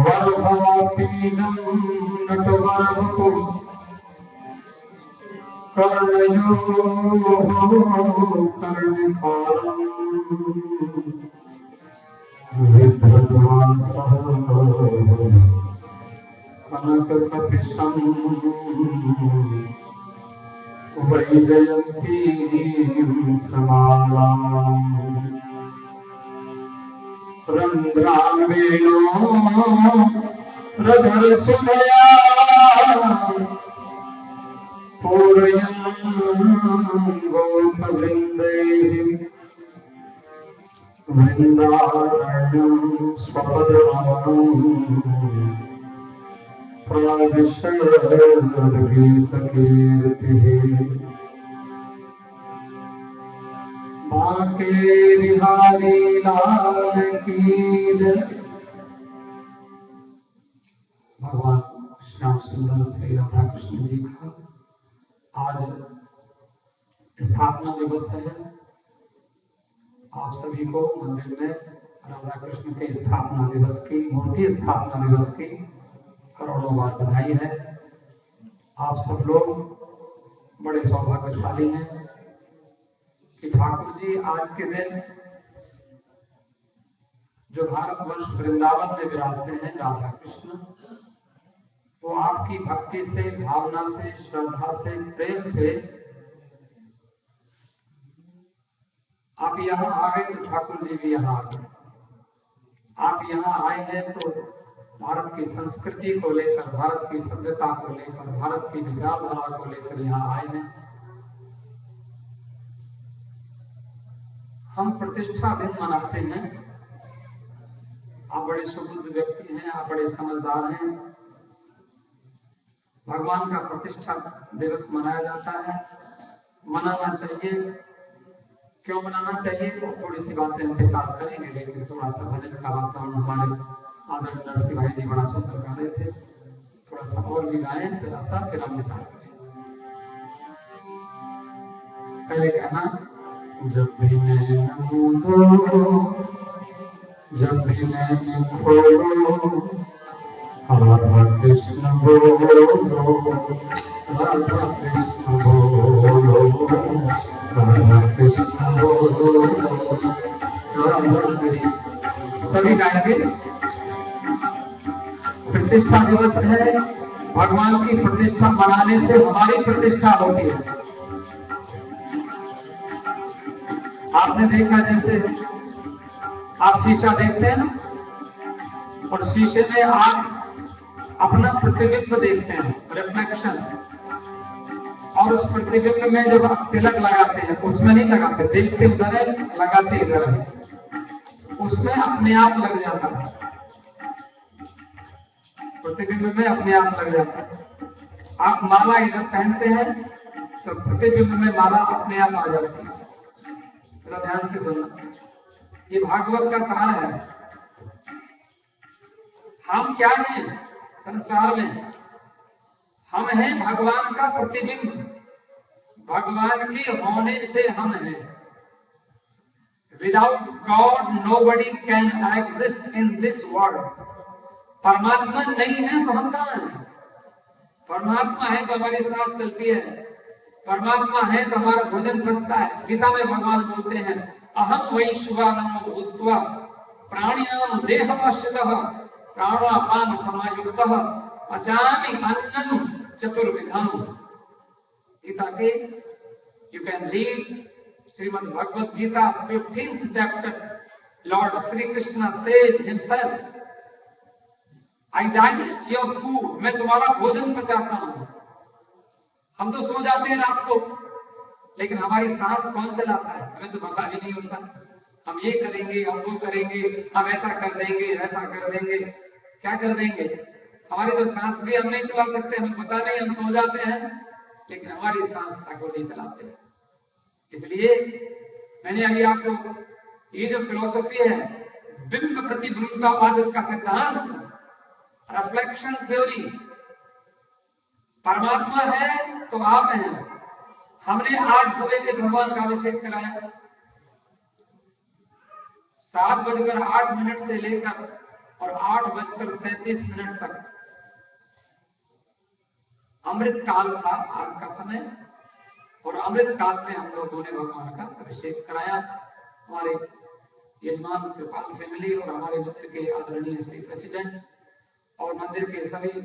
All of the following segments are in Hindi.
वल्भापीनं नटवरवपुः कर्णयोः कर्णिकारम् विभ्रद्वांसः कनककपिशं वैजयन्तीं समालाम् रंध्रान्वेणो रधरसुधया पूरयन् गोपवृन्दैः वृन्दारण्यं स्वपदमहम् प्राविशद्गीतकीर्तिः बांके बिहारी लाल की जय। भगवान श्याम सुंदर श्री राधा कृष्ण जी का आज स्थापना दिवस है। आप सभी को मंदिर में राधा कृष्ण के स्थापना दिवस की, मूर्ति स्थापना दिवस की करोड़ों बार बधाई है। आप सब लोग बड़े सौभाग्यशाली हैं कि ठाकुर जी आज के दिन जो भारतवर्ष वृंदावन में विराजते हैं राधा कृष्ण, वो आपकी भक्ति से, भावना से, श्रद्धा से, प्रेम से आप यहाँ आ गए तो ठाकुर जी भी यहाँ आ गए। आप यहाँ आए हैं तो भारत की संस्कृति को लेकर, भारत की सभ्यता को लेकर, भारत की विचारधारा को लेकर यहाँ आए हैं। हम प्रतिष्ठा दिन मनाते हैं। आप बड़े सुबुद्ध व्यक्ति हैं, आप बड़े समझदार हैं। भगवान का प्रतिष्ठा दिवस मनाया जाता है, मनाना चाहिए। क्यों मनाना चाहिए तो थोड़ी सी बातें हम विचार करेंगे, लेकिन थोड़ा सा भजन का वातावरण हमारे आदरणीय नरसिंह भाई जी बड़ा सुंदर गा रहे थे, थोड़ा सा और भी गाएं, थोड़ा सा फिर हम विचार करें। पहले कहना, जब भी नैन मूंदो, जब भी नैन खोलो, राधा कृष्ण बोलो, राधा कृष्ण बोलो, राधा कृष्ण बोलो, राधा कृष्ण। सभी गाएंगे। प्रतिष्ठा दिवस है। भगवान की प्रतिष्ठा मनाने से हमारी प्रतिष्ठा होती है। आपने देखा जैसे आप शीशा देखते हैं ना, और शीशे में आप अपना प्रतिबिंब देखते हैं, रिफ्लेक्शन। और उस प्रतिबिंब में जब आप तिलक लगाते हैं, उसमें नहीं लगाते, देखते उधर है, लगाते इधर है, उसमें अपने आप लग जाता है। प्रतिबिंब में अपने आप लग जाता है। आप माला इधर पहनते हैं तो प्रतिबिंब में माला अपने आप आ जाती है। थोड़ा ध्यान से सुनना, ये भागवत का सार है। हम क्या हैं संसार में? हम हैं भगवान का प्रतिबिंब। भगवान के होने से हम हैं। Without God nobody can exist in this world. परमात्मा नहीं है तो हम कहां हैं? परमात्मा है तो हमारी सांस चलती है, परमात्मा है तो हमारा भोजन पचता है। गीता में भगवान बोलते हैं, अहम वैश्वानरो भूत्वा प्राणिनां देहमाश्रितः प्राणापान समायुक्तः पचामि अन्नं चतुर्विधम्। गीता के you can read Shrimad Bhagavad Gita 15th chapter. Lord Sri Krishna says himself, I digest your food. मैं तुम्हारा भोजन पचाता हूं। हम तो सो जाते हैं रात को, लेकिन हमारी सांस कौन चलाता है? हमें तो पता ही नहीं होता। हम ये करेंगे, हम वो करेंगे, हम ऐसा कर देंगे, ऐसा कर देंगे। क्या कर देंगे? हमारी तो सांस भी हम नहीं चला सकते, हमें पता नहीं, हम सो जाते हैं, लेकिन हमारी सांस ठाकुर नहीं चलाते। इसलिए मैंने अभी आपको ये जो फिलोसफी है, बिंब प्रतिबिंबवाद का सिद्धांत, रिफ्लेक्शन थ्योरी, परमात्मा है तो आप हैं, हमने 8 सुबह के भगवान का अभिषेक कराया। 7:08 से लेकर और 8:37 तक अमृत काल था आज का समय, और अमृत काल में हम लोगों ने भगवान का अभिषेक कराया। हमारे यजमान कृपाल फैमिली और हमारे मंदिर के आदरणीय श्री प्रेसिडेंट और मंदिर के सभी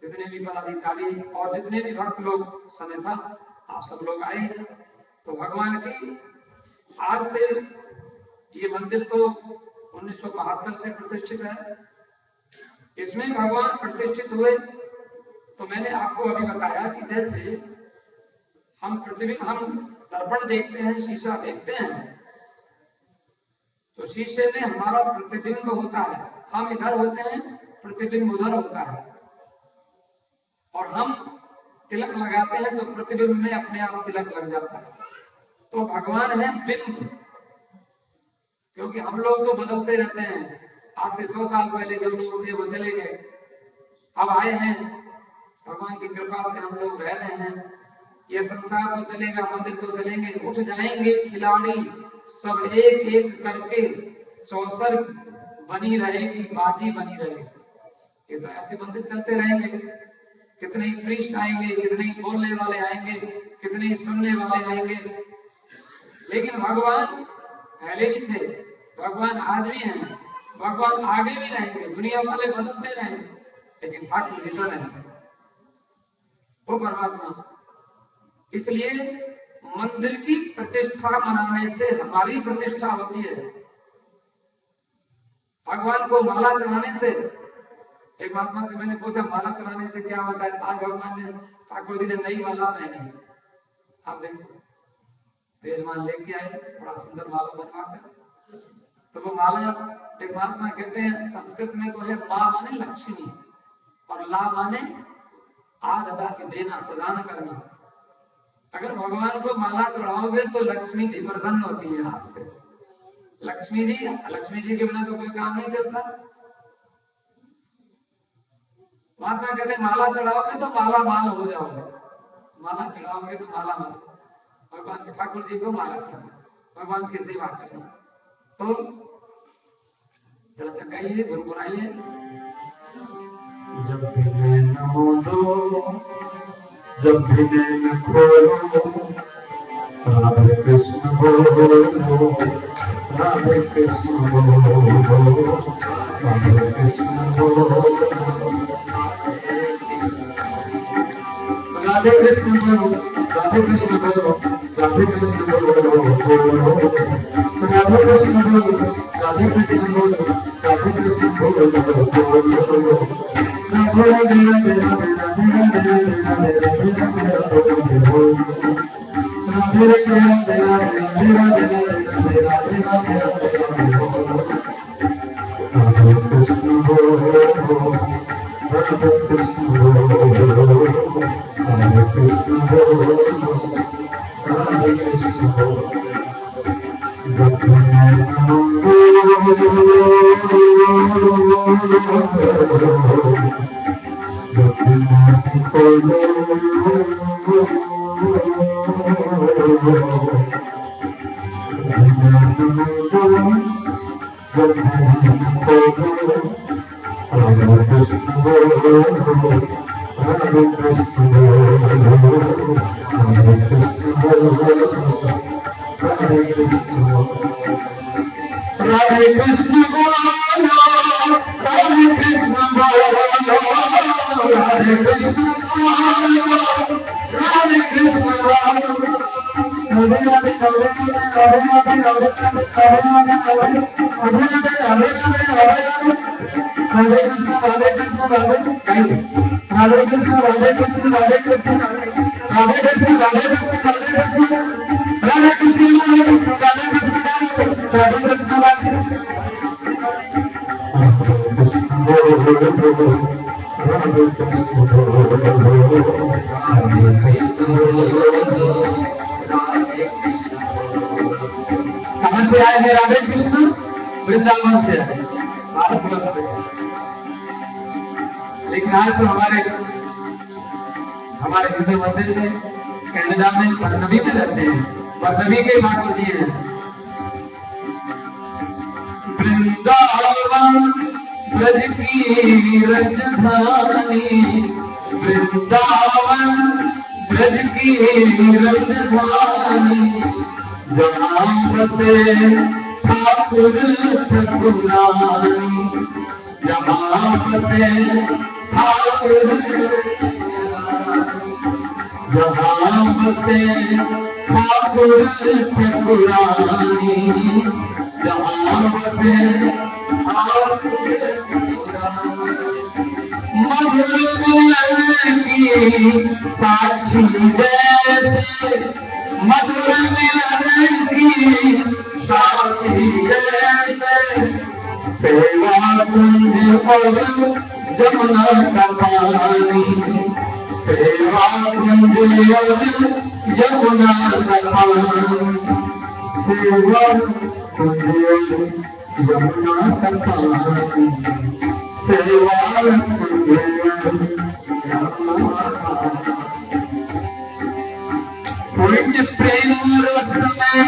जितने भी पदाधिकारी और जितने भी भक्त लोग समय था, आप सब लोग आए। तो भगवान की आज से ये मंदिर तो 1972 से प्रतिष्ठित है। इसमें भगवान प्रतिष्ठित हुए तो मैंने आपको अभी बताया कि जैसे हम प्रतिबिंब, हम दर्पण देखते हैं, शीशा देखते हैं, तो शीशे में हमारा प्रतिबिंब होता है। हम इधर होते हैं, प्रतिबिंब उधर होता है, और हम तिलक लगाते हैं तो प्रतिबिंब में अपने आप तिलक लग जाता है। तो भगवान है बिंब, क्योंकि हम लोग तो बदलते रहते हैं। आज से 100 साल पहले जो लोग थे वो चले गए, अब आए हैं। भगवान की कृपा से हम लोग रह रहे हैं। ये संसार तो चलेगा, मंदिर तो चलेंगे, उठ जाएंगे खिलाड़ी सब एक एक करके, चौसर बनी रहेगी, बाजी बनी रहेगी। ये तो ऐसे मंदिर चलते रहेंगे। कितने ही प्रीस्ट आएंगे, कितने ही बोलने वाले आएंगे, कितने ही सुनने वाले आएंगे, लेकिन भगवान पहले भी थे, भगवान आज भी हैं, भगवान आगे भी रहेंगे। दुनिया वाले बदलते रहेंगे, लेकिन ठाकुर जी तो नहीं, वो परमात्मा। इसलिए मंदिर की प्रतिष्ठा मनाने से हमारी प्रतिष्ठा होती है। भगवान को माला चढ़ाने से, एक महात्मा से मैंने पूछा माला चढ़ाने से क्या होता है। आज भगवान ने, ठाकुर जी ने नई माला पहनी, आप देखो तेजमान लेके आए, बड़ा सुंदर माला बनवा कर। तो वो माला, एक महात्मा कहते हैं संस्कृत में तो है माँ माने लक्ष्मी और ला माने आद अदा के देना, प्रदान करना। अगर भगवान को माला चढ़ाओगे तो लक्ष्मी जी प्रसन्न होती है आपसे। लक्ष्मी जी के बिना तो कोई काम नहीं चलता। महात्मा कहते माला चढ़ाओगे तो माला माल हो जाओगे, माला चढ़ाओगे तो माला माल। भगवान के ठाकुर जी को माला चढ़ाना, भगवान की सेवा करना। तो जरा चकाइए, गुनगुनाइए। जब भी नैन मोलो, जब भी नैन खोलो, राधे कृष्ण बोलो, राधे कृष्ण बोलो, राधे कृष्ण बोलो, राधे कृष्ण बोलो, राधे कृष्ण बोलो, राधे कृष्ण बोलो, राधे कृष्ण बोलो, राधे कृष्ण बोलो, राधे कृष्ण बोलो, कहां से आए हैं राधे कृष्ण? वृंदावन से आए, लेकिन आज तो हमारे हिंदू मंदिर में कनाडा में बरनबी में रहते हैं, बरनबी के ठाकुर जी हैं। वृंदावन ब्रज की राजधानी, वृंदावन ब्रज की राजधानी, जहाँ बसे ठाकुर ठकुरानी, जहाँ बसे ठाकुर, जहाँ बसे ठाकुर ठकुरानी, जहाँ बसे मधुर मिलन की साक्षी जैसे, मधुर मिलन की साक्षी जैसे, सेवा कुंज और जमुना का पानी, सेवा कुंज और जमुना का पानी, सेवा कुंज और जमुना का पानी, सेवा कुंज कुंज प्रेम रस में,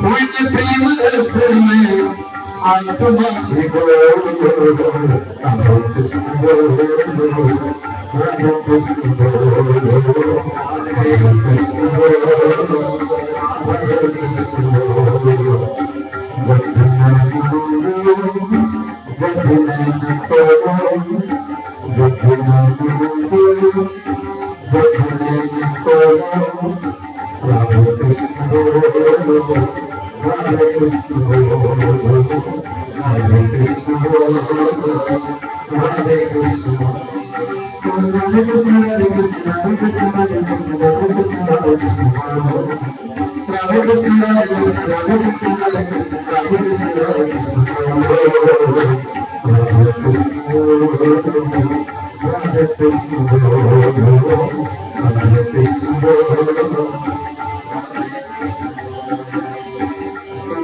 कुंज प्रेम रस में आत्मा भिगो,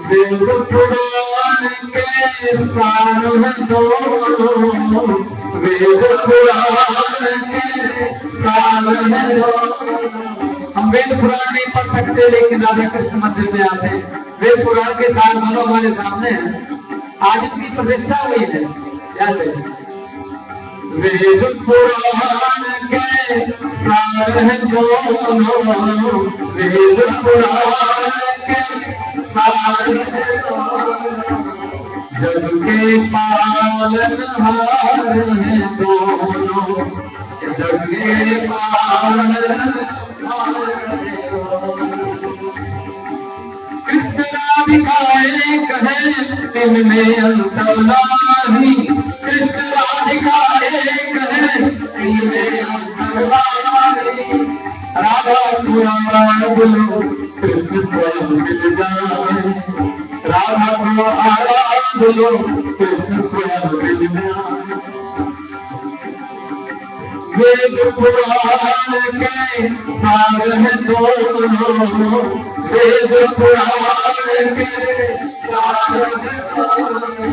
वेद पुराण के सार हैं दोनों, वेद पुराण के सार हैं दोनों। हम वेद पुराण नहीं पढ़ सकते, लेकिन राधा कृष्ण मंदिर में आते हैं। वेद पुराण के सार दोनों हमारे सामने हैं। आज इसकी प्रतिष्ठा हुई है। याद है, वेद पुराण के सार हैं दोनों, वेद पुराण के सार हैं दोनों, जग के पालनहार हैं दोनों, जग के पालनहार हैं दोनों। कृष्ण राधिका एक है, इनमें अंतर नहीं, कृष्ण राधिका एक है, इनमें अंतर नहीं। राधा पुराण बोलो, कृष्ण स्वयं मिल जाए, राधा पुराण बोलो, कृष्ण स्वयं मिल जाए। वेद पुराण के सार हैं दोनों, वेद पुराण के सार हैं दोनों,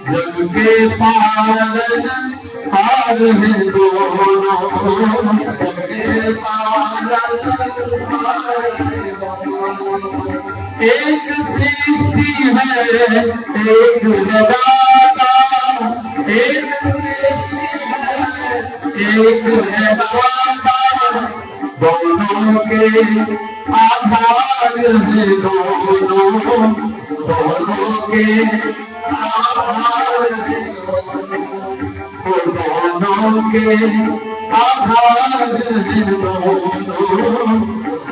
जग के पालनहार हैं दोनों, जग के पालनहार हैं दोनों। एक सृष्टि है, एक जगता, एक सृष्टि है, एक जगता, दोनों के आधार हैं दोनों, दोनों के आधार हैं दोनों के आधार हैं दोनों,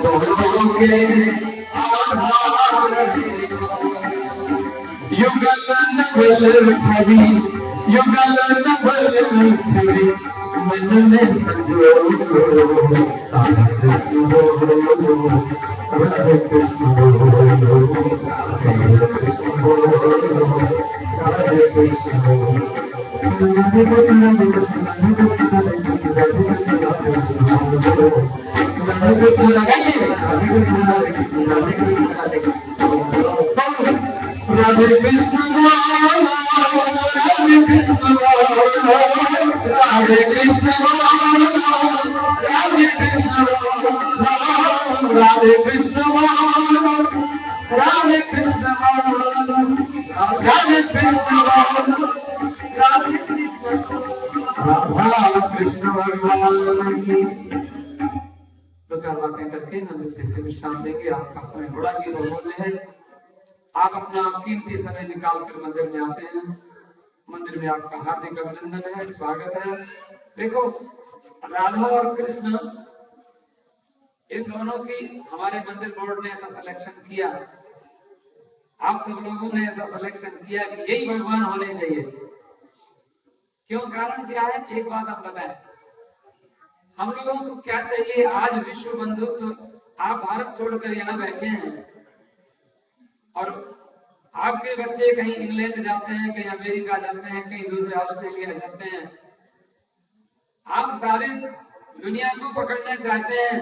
दोनों के आधार हैं। युगल नवल छवि, युगल नवल छवि, मन में संजो, राधे कृष्ण बोलो, राधे कृष्ण बोलो, राधे कृष्ण बोलो। राधे कृष्ण राधे कृष्ण राधे कृष्ण राधे कृष्ण राधे कृष्ण राधे कृष्ण राधे कृष्ण भगवान की। दो चार बातें करके हम इससे विश्राम देंगे। आपका समय बड़ा ही बहुमूल्य है। आप अपना कीमती समय निकाल कर मंदिर में आते हैं। मंदिर में आपका हार्दिक अभिनंदन है, स्वागत है। देखो, राधा और कृष्ण इन दोनों की हमारे मंदिर बोर्ड ने ऐसा सिलेक्शन किया, आप सब लोगों ने ऐसा सिलेक्शन किया कि यही भगवान होने चाहिए। क्यों, कारण क्या है? एक बात हम बताएं, हम लोगों को क्या चाहिए? आज विश्व बंधुत्व, आप भारत छोड़कर यहाँ बैठे हैं और आपके बच्चे कहीं इंग्लैंड जाते हैं, कहीं अमेरिका जाते हैं, कहीं दूसरे ऑस्ट्रेलिया जाते हैं। आप सारे दुनिया को पकड़ना चाहते हैं,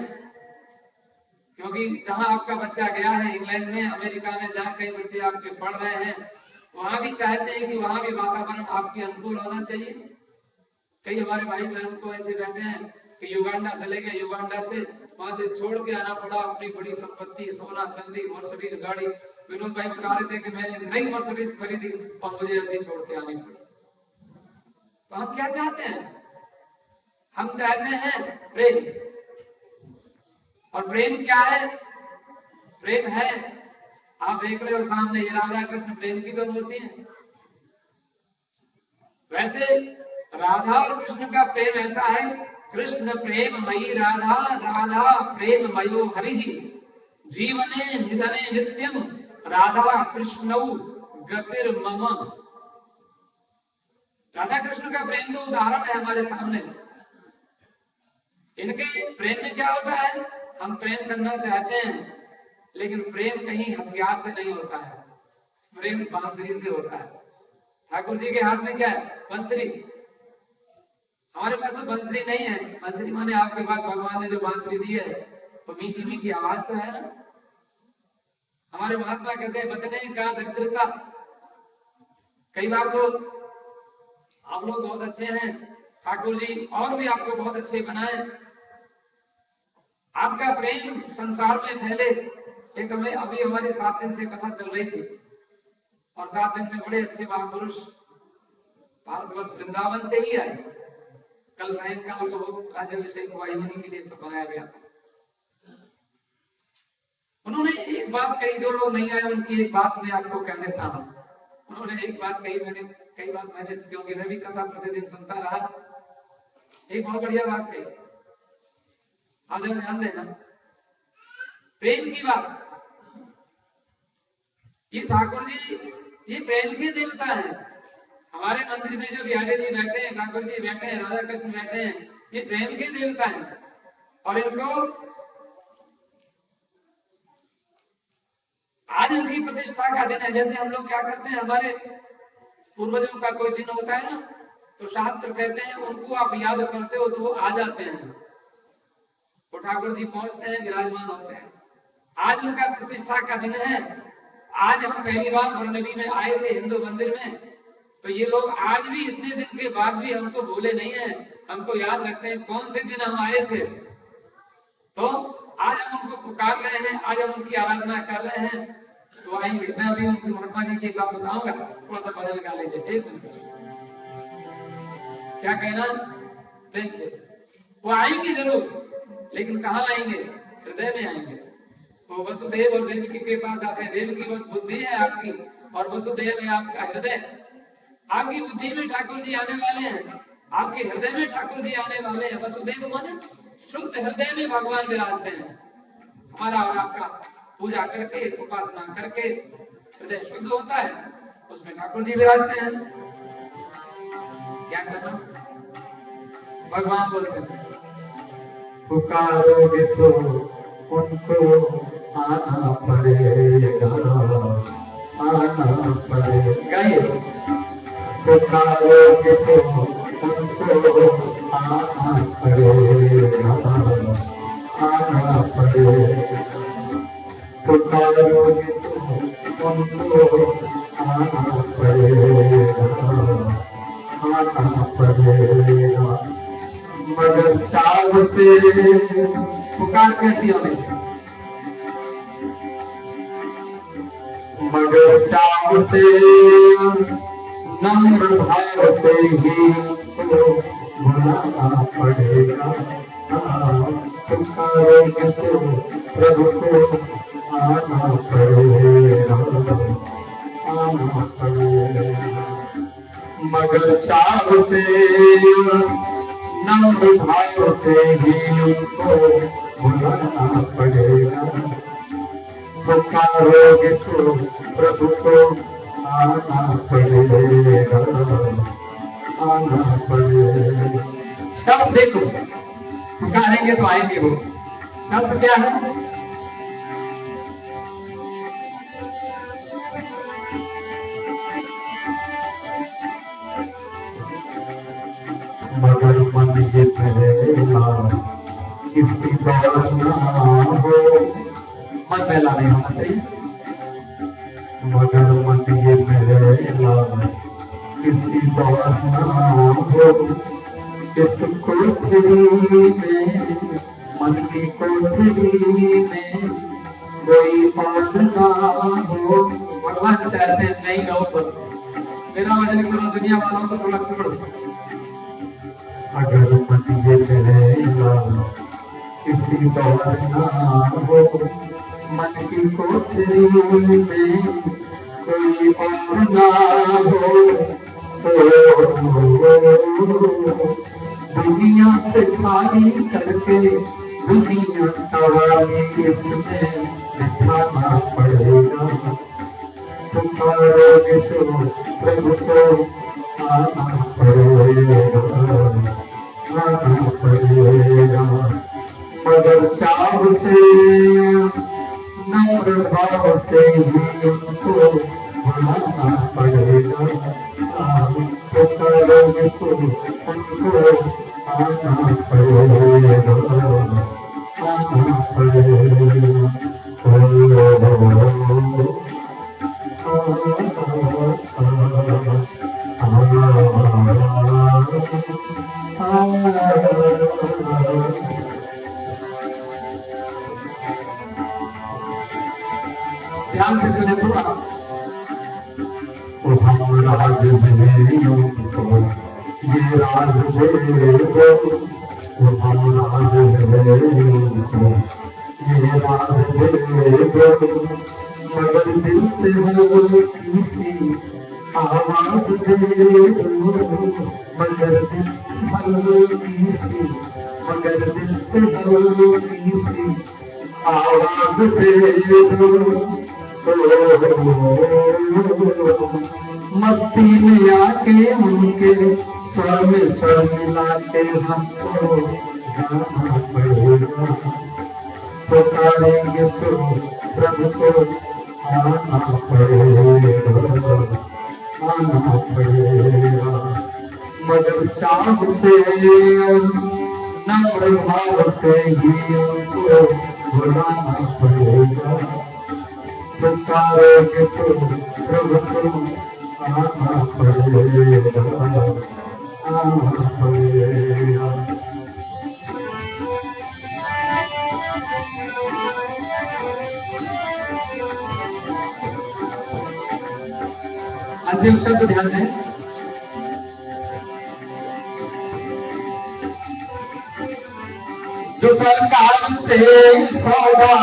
क्योंकि जहां आपका बच्चा गया है, इंग्लैंड में, अमेरिका में, जहां कई बच्चे आपके पढ़ रहे हैं, वहां भी चाहते हैं कि वहां भी वातावरण आपके अनुकूल होना चाहिए। कई हमारे भाई बहन को ऐसे रहते हैं कि युगांडा चले गए, युगांडा से वहां से छोड़ के आना पड़ा अपनी बड़ी संपत्ति, सोना चांदी, मर्सिडीज गाड़ी। विनोद भाई बता रहे थे कि मैंने नई मर्सिडीज खरीदी और मुझे ऐसे छोड़ के आनी पड़ी। तो हम क्या चाहते हैं? हम चाहते हैं प्रेम। और प्रेम क्या है? प्रेम है, आप देख रहे हो सामने ये राधा कृष्ण प्रेम की तो मूर्ति है। वैसे राधा और कृष्ण का प्रेम ऐसा है, कृष्ण प्रेम मयि राधा, राधा प्रेम मयो हरि, जीवने निधने नित्यम राधा कृष्णौ गतिर मम। राधा कृष्ण का प्रेम तो उदाहरण है हमारे सामने। इनके प्रेम में क्या होता है? हम प्रेम करना चाहते हैं, लेकिन प्रेम कहीं हथियार से नहीं होता है, प्रेम बांसुरी से होता है। ठाकुर जी के हाथ में क्या है? बंसुरी। हमारे पास तो बंसुरी नहीं है। बंसुरी माने आपके पास भगवान ने जो बांसुरी दी है तो मीठी मीठी आवाज तो है ना। हमारे महात्मा कहते हैं बचने का दरिद्रता। कई बार तो आप लोग बहुत अच्छे हैं, ठाकुर जी और भी आपको बहुत अच्छे बनाए। आपका प्रेम संसार में फैले। एक हमें अभी हमारे 7 दिन से कथा चल रही थी और 7 दिन में बड़े अच्छे महापुरुष भारतवर्ष वृंदावन से ही आए। कल सायंकाल को राज्याभिषेक वाहिनी के लिए सब बनाया गया। उन्होंने एक बात कही, जो लोग नहीं आए उनकी एक बात मैं आपको कह देता हूँ। उन्होंने एक बात कही, मैंने कई बात मैंने, क्योंकि मैं भी कथा प्रतिदिन सुनता रहा, एक बहुत बढ़िया बात कही। आप जब ध्यान देना, प्रेम की बात। ये ठाकुर जी ये प्रेम के देवता है। हमारे मंदिर में जो बिहारी जी बैठे हैं, ठाकुर जी बैठे हैं, राधा कृष्ण बैठे हैं, ये प्रेम के देवता हैं। और इनको आज उनकी प्रतिष्ठा का दिन है। जैसे हम लोग क्या करते हैं, हमारे पूर्वजों का कोई दिन होता है ना, तो शास्त्र कहते हैं उनको आप याद करते हो तो वो आ जाते हैं, तो ठाकुर जी पहुंचते हैं, विराजमान होते हैं। आज उनका प्रतिष्ठा का दिन है। आज हम पहली बार बरनवी में आए थे हिंदू मंदिर में, तो ये लोग आज भी इतने दिन के बाद भी हमको भूले नहीं है, हमको याद रखते हैं कौन से दिन हम आए थे। तो आज हम उनको पुकार रहे हैं, आज हम उनकी आराधना कर रहे हैं, तो आएंगे। मैं अभी उनकी महात्मा जी की बात बताऊंगा, थोड़ा सा बदल गा लीजिए। क्या कहना? देखिए, वो आएंगे जरूर, लेकिन कहाँ आएंगे? हृदय में आएंगे। वो वसुदेव और देवकी के पास आते हैं। देव की बुद्धि है आपकी और वसुदेव है आपका हृदय। आपकी बुद्धि में ठाकुर जी आने वाले हैं, आपके हृदय में ठाकुर जी आने वाले हैं। वसुदेव माने शुद्ध हृदय में भगवान विराजते हैं। हमारा और आपका पूजा करके, उपासना करके हृदय शुद्ध होता है, उसमें ठाकुर जी विराजते हैं। क्या करना? भगवान बोलते हैं पुकारोगे तो उनको आना पड़ेगा, आना पड़ेगा। गाइए, पुकारोगे तो उनको आना पड़ेगा, आना पड़ेगा। पुकारोगे तो उनको आना पड़ेगा, आना पड़ेगा। पड़ेगा। मगर चाव से पुकार कैसी होगी? मगर चाव से नम्र भाव से ही तो बुलाना पड़ेगा। पुकारोगे तो प्रभु को आना पड़ेगा, आना पड़ेगा। मगर चाव से नम्र भाव से ही उनको बुलाना पड़ेगा। पुकारोगे तो प्रभु को आना पड़ेगा, आना पड़ेगा। शब्द देखो, पुकारेंगे तो आएंगे वो। शब्द क्या है? मगर मन ये पहला किसी दौर ना हो। मन पहला नहीं होना चाहिए। मगर मन ये पहला किसी दौर ना हो। इस कोठरी में, मन की कोठरी में कोई और ना हो। भगवान चाहते हैं नहीं गाओ पर मेरा वजन करो, दुनिया वालों को थोड़ा छोड़ो। अगर मन ये पहला किसी दौर ना हो। मन की कोठरी में कोई और ना हो। दुनिया से खाली करके दुनिया सवारी इसमें बिठाना पड़ेगा। पुकारोगे तो प्रभु को आना पड़ेगा, आना पड़ेगा। मगर चाव से नम्र भाव से ही उनको बुलाना पड़ेगा। पुकारोगे तो उनको आना पड़ेगा, आना पड़ेगा। ध्यान से सुने थोड़ा। हम राज भेरियों को ये राज भेरो। हम राज भेरियों को ये राज भेरो। मगर दिल से हो किसी आवाज भेरो। मगर दिल हो किसी, मगर दिल से हो किसी आवाज भेरो। मस्ती में आके उनके स्वर में स्वर मिला के हमको गाना पड़ेगा। पुकारेंगे तो प्रभु को आना पड़ेगा, आना पड़ेगा। मगर चाव से नम्र भाव से ही उनको बुलाना पड़ेगा। पुकारोगे तो प्रभु को आना पड़ेगा, आना पड़ेगा। अंतिम शब्द ध्यान दें। जो सरकार से सौदा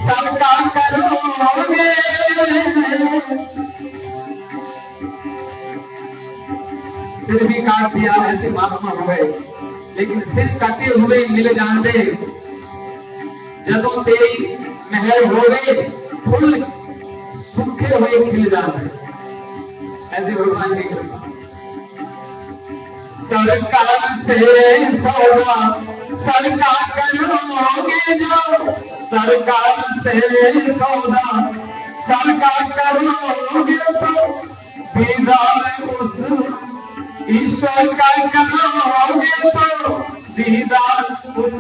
सरकार करोगे। सिर भी काट दिया, ऐसे महात्मा हो गए, लेकिन सिर कटे हुए मिल जाते। जदों तेरी महल हो गए, फूल सूखे हुए खिल जाते। ऐसे भगवान की कृपा। सरकार से सौदा सरकार करोगे जो। सरकार से सौदा सरकार करोगे तो दीदार उस ईश्वर का करोगे तो दीदार उस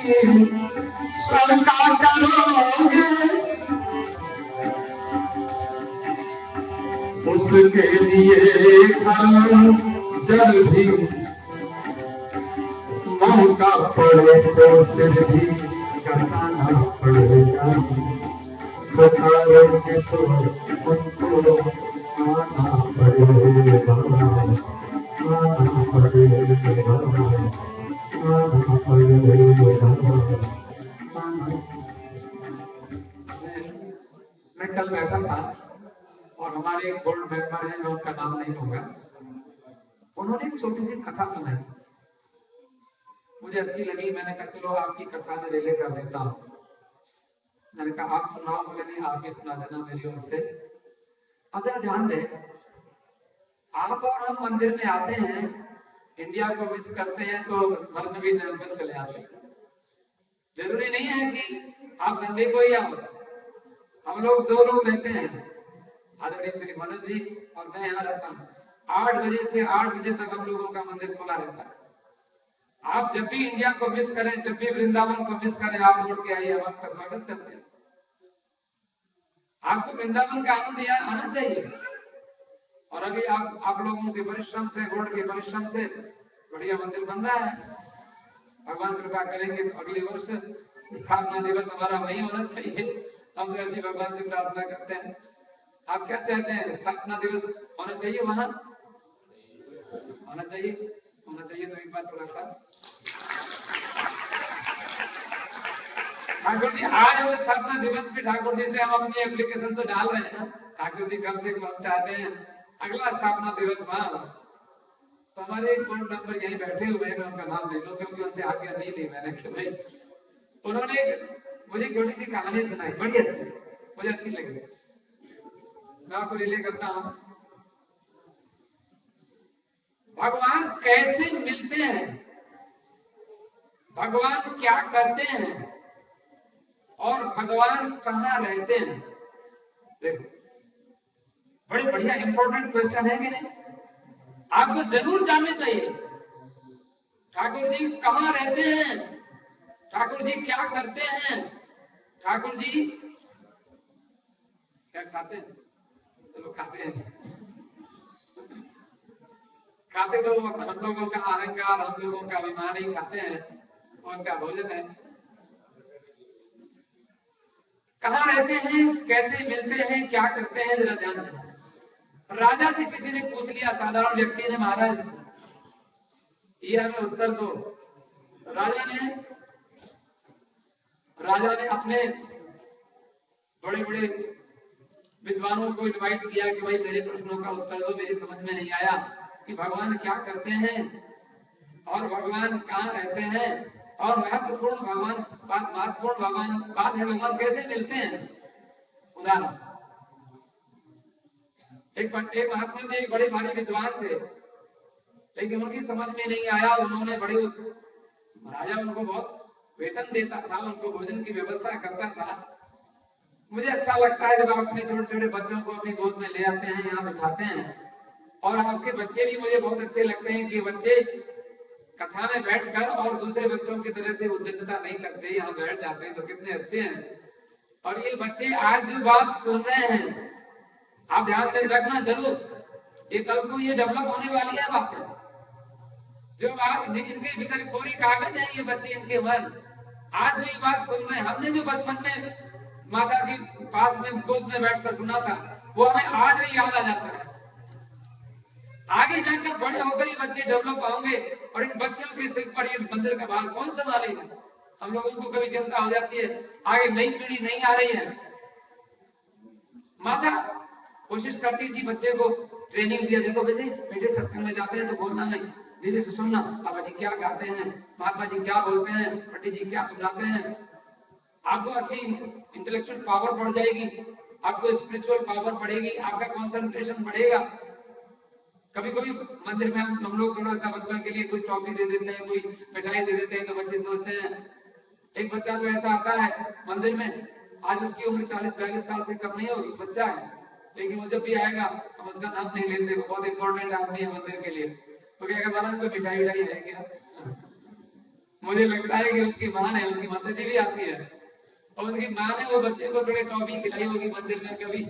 ईश्वर का करोगे। उसके लिए जल भी मौका पड़े तो सिर भी कटाना पड़ेगा, बुखारे के तो उनको आना पड़ेगा, आना पड़ेगा, आना पड़ेगा। मैं कल बैठा था और हमारे एक बोर्ड मेंबर हैं, मैं उनका नाम नहीं लूंगा, उन्होंने एक छोटी सी कथा सुनाई, मुझे अच्छी लगी। मैंने कहा चलो आपकी कथा में रिले कर देता हूँ। मैंने कहा आप सुनाओ, बोले नहीं आप ही सुना देना मेरी ओर से। अब जरा ध्यान दें, आप और हम मंदिर में आते हैं, इंडिया को विश करते हैं तो घर में भी जन्मदिन चले आते हैं। जरूरी नहीं है कि आप संडे को ही आओ। हम लोग 2 लोग रहते हैं, आदरणीय श्री मनोज जी और मैं यहाँ रहता हूँ। 8 बजे से 8 बजे तक हम लोगों का मंदिर खुला रहता है। आप जब भी इंडिया को मिस करें, जब भी वृंदावन को मिस करें, आप लौट के आइए, हम आपका स्वागत करते हैं। आपको वृंदावन का आनंद यहाँ आना चाहिए। और अभी आप लोगों के परिश्रम से, बोर्ड के परिश्रम से बढ़िया मंदिर बन रहा है। भगवान कृपा करेंगे तो अगले वर्ष स्थापना दिवस हमारा वही होना चाहिए। हम तो ऐसी भगवान से प्रार्थना करते हैं। आप क्या चाहते हैं, स्थापना दिवस होना चाहिए वहां? होना चाहिए, होना चाहिए। तो एक बात थोड़ा सा ठाकुर जी, आज वो स्थापना दिवस पे ठाकुर जी से हम अपनी एप्लीकेशन तो डाल रहे हैं। ठाकुर जी कम से कम हम चाहते हैं अगला स्थापना दिवस वहां। तो हमारे एक बोर्ड मेंबर यही बैठे हुए हैं, उनका नाम ले लो क्योंकि उनसे आज्ञा नहीं ली मैंने कि भाई। उन्होंने मुझे छोटी सी कहानी सुनाई, बड़ी अच्छी, मुझे अच्छी लगी, मैं आपको रिले करता हूं। भगवान कैसे मिलते हैं, भगवान क्या करते हैं और भगवान कहाँ रहते हैं। देखो, बड़ी बढ़िया इंपॉर्टेंट क्वेश्चन है कि नहीं? आपको जरूर जानना चाहिए ठाकुर जी कहाँ रहते हैं, ठाकुर जी क्या करते हैं, ठाकुर जी क्या खाते हैं। चलो खाते हैं, खाते तो हम लोगों का अहंकार, हम लोगों का अभिमान ही खाते हैं, उनका भोजन है। कहाँ रहते हैं, कैसे मिलते हैं, क्या करते हैं, जरा ध्यान दें। राजा से किसी ने पूछ लिया, साधारण व्यक्ति ने, महाराज ये हमें उत्तर दो। राजा ने अपने बड़े बड़े विद्वानों को इनवाइट किया कि भाई मेरे प्रश्नों का उत्तर दो, मेरी समझ में नहीं आया कि भगवान क्या करते हैं और भगवान कहाँ रहते हैं, और महत्वपूर्ण भगवान बात है भगवान कैसे मिलते हैं। उदाहरण, एक महात्मा जी बड़े भारी विद्वान थे, लेकिन उनकी समझ में नहीं आया। उन्होंने राजा उनको बहुत वेतन देता था, उनको भोजन की व्यवस्था करता था। मुझे अच्छा लगता है जब आप अपने छोटे छोटे बच्चों को अपनी गोद में ले आते हैं, यहाँ बिठाते हैं, और आपके बच्चे भी मुझे बहुत अच्छे लगते हैं कि बच्चे कथा में बैठकर और दूसरे बच्चों की तरह से उद्दंडता नहीं करते, यहाँ बैठ जाते हैं, तो कितने अच्छे हैं। और ये बच्चे आज जो बात सुन रहे हैं, आप ध्यान में रखना जरूर, ये कल को ये डेवलप होने वाली है बात। जो बात इनके भीतर पूरी कागज है, ये बच्चे इनके मन आज भी बात सुन रहे हैं। हमने जो बचपन में माता के पास में गोद में बैठकर सुना था, वो हमें आज भी याद आ जाता है। आगे जाकर बड़े होकर ये बच्चे डेवलप होंगे और इन बच्चों के सिर पर ये मंदिर का भार कौन संभालेगा। हम लोगों को कभी चिंता हो जाती है, आगे नई पीढ़ी नहीं आ रही है। माता कोशिश करती थी बच्चे को ट्रेनिंग दिया, देखो बेटे सत्संग में जाते हैं तो बोलना नहीं, धीरे से सुनना, बाबा जी क्या गाते हैं, महात्मा जी क्या बोलते हैं, पंडित जी क्या सुनाते हैं। आपको अच्छी इंटेलेक्चुअल पावर बढ़ जाएगी, आपको स्पिरिचुअल पावर बढ़ेगी, आपका कंसंट्रेशन बढ़ेगा। कभी कभी मंदिर में हम लोग थोड़ा सा बच्चों के लिए कुछ टॉफी दे देते हैं, कोई मिठाई दे देते हैं, तो बच्चे सोचते हैं। एक बच्चा तो ऐसा आता है मंदिर में, आज उसकी उम्र 40-42 साल से कम नहीं होगी, बच्चा है, लेकिन वो जब भी आएगा हम उसका नाम नहीं लेते, वो बहुत इंपॉर्टेंट आदमी है मंदिर के लिए। तो क्या कहता है, मिठाई उठाई है क्या। मुझे लगता है कि उसकी माँ है, उसकी माता जी भी आती है, और उनकी माँ ने वो बच्चे को थोड़ी टॉफी खिलाई होगी मंदिर में कभी,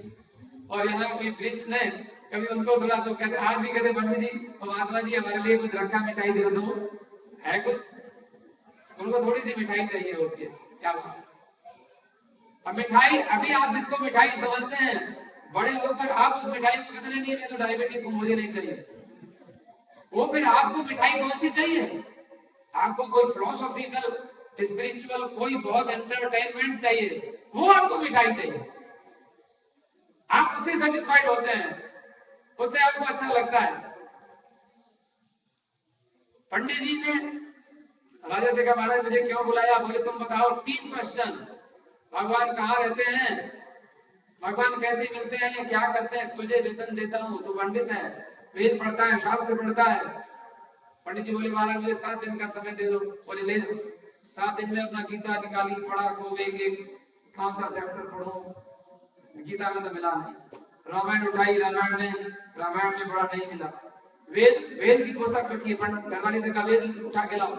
और यहाँ कोई प्रीस्ट ने कभी उनको थोड़ा, तो कहते आज भी कहते पंडित जी महात्मा जी हमारे लिए कुछ रखा, मिठाई दे दो, है कुछ। उनको थोड़ी सी मिठाई चाहिए होती है, क्या बात है। अब मिठाई, अभी आप जिसको मिठाई समझते हैं, बड़े होकर आप उस मिठाई को कितने नहीं, मैं तो डायबिटीज हूं, मुझे नहीं चाहिए। वो फिर आपको मिठाई कौन सी चाहिए? आपको कोई फिलोसॉफिकल, स्पिरिचुअल, कोई बहुत एंटरटेनमेंट चाहिए, वो आपको मिठाई चाहिए। आप उससे सेटिस्फाइड होते हैं, उससे आपको अच्छा लगता है। पंडित जी ने राजा से कहा, महाराज मुझे क्यों बुलाया? बोले तुम बताओ 3 क्वेश्चन। भगवान कहाँ रहते हैं, भगवान कैसे मिलते हैं, क्या करते हैं? तुझे वेतन देता हूँ, तू पंडित है, वेद पढ़ता है, शास्त्र पढ़ता है। पंडित जी बोले, महाराज मुझे 7 दिन का समय दे दो। बोले ले दो। 7 दिन में अपना गीता निकाली, पढ़ा, खूब एक कौन सा चैप्टर पढ़ो, गीता में तो मिला नहीं। रामायण उठाई, रामायण में बड़ा नहीं मिला। वेद की पुस्तक रखी, घरवाली से कहा वेद उठा के लाओ,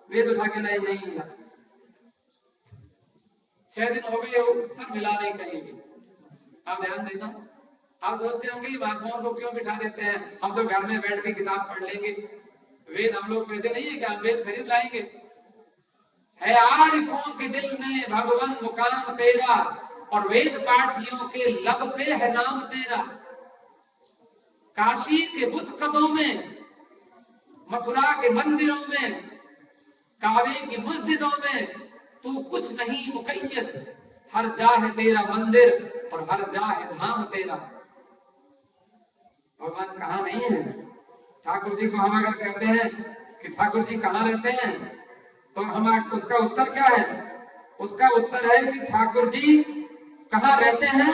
वेद उठा के लाए, नहीं मिला। 6 दिन हो गए, उत्तर मिला नहीं कहीं भी। आप ध्यान देना, आप सोचते होंगे महात्माओं को क्यों बिठा देते हैं, हम तो घर में बैठ के किताब पढ़ लेंगे। वेद हम लोग कहते नहीं है कि हम वेद खरीद लाएंगे। है आरिफों के दिल में भगवान मुकाम तेरा, और वेद पाठियों के लब पे है नाम तेरा। काशी के बुद्ध कदों में, मथुरा के मंदिरों में, कावे की मस्जिदों में तू कुछ नहीं मुकैयद, हर जा है तेरा मंदिर और हर जा है धाम तेरा। भगवान कहाँ नहीं है? ठाकुर जी को हम अगर कहते हैं कि ठाकुर जी कहाँ रहते हैं, तो हम उसका उत्तर क्या है? उसका उत्तर है कि ठाकुर जी कहाँ रहते हैं,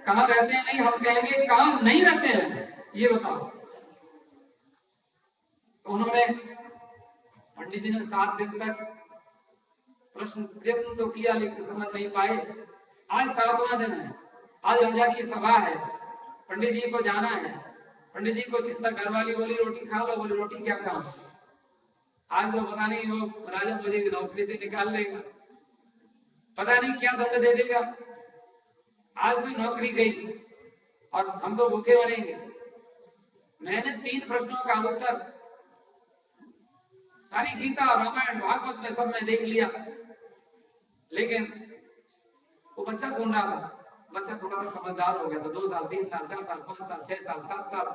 कहाँ रहते हैं नहीं, हम कहेंगे कहाँ नहीं रहते हैं, ये बताओ। तो उन्होंने, पंडित जी ने 7 दिन तक प्रश्न तो किया, लेकिन समझ नहीं पाए। आज 7वां दिन है, आज राजा की सभा है, पंडित जी को जाना है। पंडित जी को चिंता, घरवाली बोली रोटी खा लो, बोले रोटी क्या खाऊं? आज तो पता नहीं वो राजा मुझे नौकरी से निकाल देगा, पता नहीं क्या दंड दे देगा। आज भी नौकरी गई और हम तो भूखे मरेंगे। मैंने 3 प्रश्नों का उत्तर सारी गीता, रामायण, भागवत में सब मैं देख लिया, लेकिन वो बच्चा सुन रहा था। बच्चा थोड़ा सा समझदार हो गया था, 2 साल, 3 साल, 4 साल, 5 साल, 6 साल, 7 साल,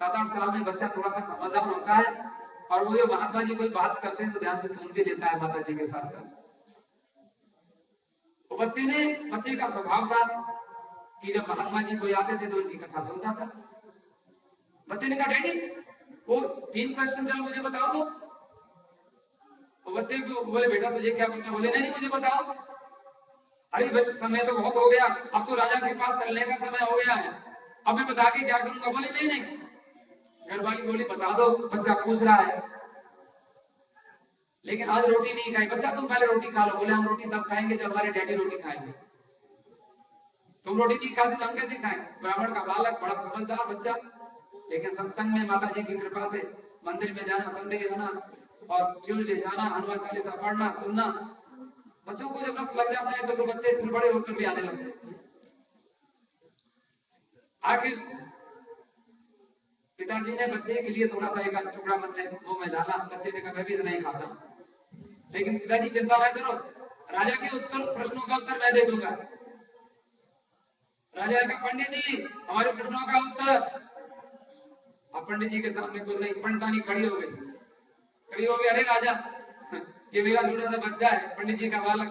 7-8 साल में बच्चा थोड़ा सा समझदार होता है, और वो जो महात्मा जी कोई बात करते हैं तो ध्यान से सुन भी लेता है माता जी के साथ साथ। तो बच्चे का स्वभाव था कि जब महात्मा जी कोई आते थे तो उनकी कथा सुनता था। बच्चे ने कहा, डैडी वो 3 क्वेश्चन चलो मुझे बताओ। तो बच्चे को बोले, बेटा तुझे क्या पता? बोले नहीं मुझे बताओ। अरे समय तो बहुत हो गया, अब तो राजा के पास चलने का समय हो गया है, अब मैं बता के क्या करूंगा? बोले नहीं। घरवाली बोली बता दो, बच्चा पूछ रहा है। लेकिन आज रोटी नहीं खाई। बच्चा तुम पहले रोटी खा लो। बोले हम रोटी तब खाएंगे जब हमारे डैडी रोटी खाएंगे। तुम रोटी नहीं खाते तो हम कैसे खाएंगे? ब्राह्मण का बालक, बड़ा समझदार बच्चा, लेकिन सत्संग में माता जी की कृपा से मंदिर में जाना, संडे जाना और ट्यूजडे जाना, हनुमान चालीसा पढ़ना, सुनना। बच्चों को जब रस लग जाता है तो बच्चे फिर बड़े होकर भी आने लगते हैं। आखिर पिताजी ने बच्चे के लिए थोड़ा सा एक टुकड़ा मुंह में डाला। बच्चे ने कहा मैं भी नहीं खाता, लेकिन पिताजी चिंता न करो, राजा के प्रश्नों का उत्तर मैं दे दूंगा। राजा ने कहा, पंडित जी हमारे प्रश्नों का उत्तर। अब पंडित जी के सामने कुछ नहीं, पंडितानी खड़ी हो गई। अरे राजा, ये मेरा छोटा सा बच्चा है, पंडित जी का बालक,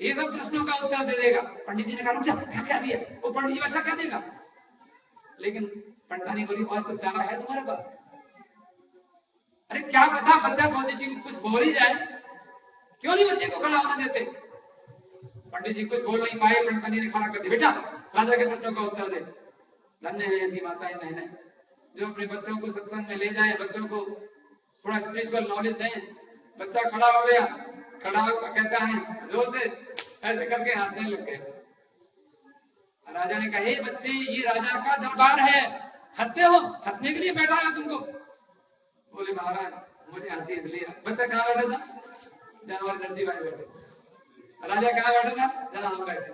ये सब प्रश्नों का उत्तर दे देगा। पंडित जी ने कहा क्या दिया? वो पंडित जी अच्छा क्या देगा? लेकिन पंडितानी बोली, और कुछ चारा है तुम्हारे पास? अरे क्या पता बच्चा पॉजिटिव कुछ बोल ही जाए, क्यों नहीं बच्चे को खड़ा होने देते? पंडित जी कुछ बोल नहीं पाए। पंडितानी ने खड़ा कर दिया, बेटा राजा के प्रश्नों का उत्तर दे। धन्य है ऐसी माताएं बहनें जो अपने बच्चों को सत्संग में ले जाए, बच्चों को थोड़ा स्पिरिचुअल नॉलेज दें। बच्चा खड़ा हो गया, खड़ा होकर कहता है जोर से, ऐसे करके हंसने लग गए। राजा ने कहा, हे बच्चे ये राजा का दरबार है, हंसते हो? हंसने के लिए बैठा है तुमको? बोले महाराज मुझे हंसी इसलिए। बच्चा कहाँ बैठा था? जहाँ हमारे दर्जी भाई बैठे। राजा कहाँ बैठा था? जहाँ हम बैठे।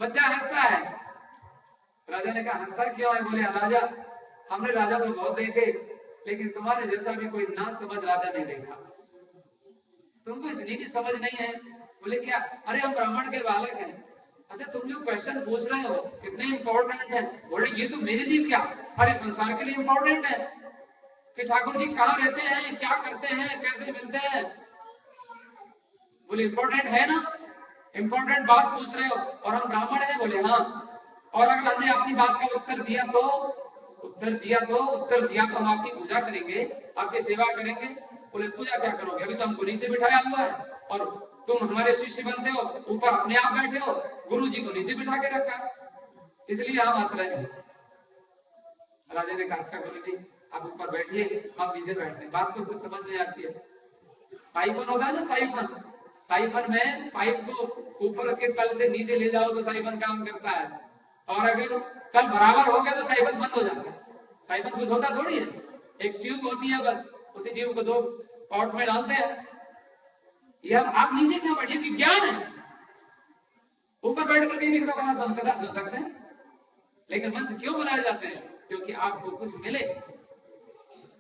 बच्चा हंसता है। राजा ने कहा हंसता क्यों है? बोले राजा हमने राजा तो बहुत देखे, लेकिन तुम्हारे जैसा भी कोई ना समझ राजा नहीं देखा। तुमको इतनी भी समझ नहीं है। बोले क्या? अरे हम ब्राह्मण के बालक हैं। अच्छा तुम जो क्वेश्चन पूछ रहे हो कितने इंपॉर्टेंट है। बोले ये तो मेरे लिए क्या, सारे संसार के लिए इंपॉर्टेंट है कि ठाकुर जी कहाँ रहते हैं, क्या करते हैं, कैसे मिलते हैं। बोले इंपॉर्टेंट है ना, इंपॉर्टेंट बात पूछ रहे हो और हम ब्राह्मण हैं। बोले हाँ, और अगर हमने अपनी बात का उत्तर दिया तो हम आपकी पूजा करेंगे, आपकी सेवा करेंगे। बोले पूजा क्या करोगे, अभी तो हमको नीचे बिठाया हुआ है और तुम हमारे शिष्य बनते हो, ऊपर अपने आप बैठे हो, गुरु जी को नीचे बिठा के रखा, इसलिए हम हंस रहे हैं। राजा ने कहा गुरु जी आप ऊपर बैठिए, हम नीचे बैठते हैं। बात तो कुछ समझ नहीं आती है। साइफन होता है ना, साइफन में पाइप को ऊपर के तल से नीचे ले जाओ तो साइफन काम करता है, और अगर तल बराबर हो गया तो साइफन बंद हो जाता है। साइफन कुछ होता थोड़ी है, एक ट्यूब होती है बस, उसी ट्यूब को 2 पॉट में डालते हैं। ये आप नीचे क्यों बैठिए, विज्ञान है। ऊपर बैठ करके भी तो कथा सुन सकते हैं, लेकिन मंच क्यों बनाए जाते हैं, क्योंकि आपको कुछ मिले।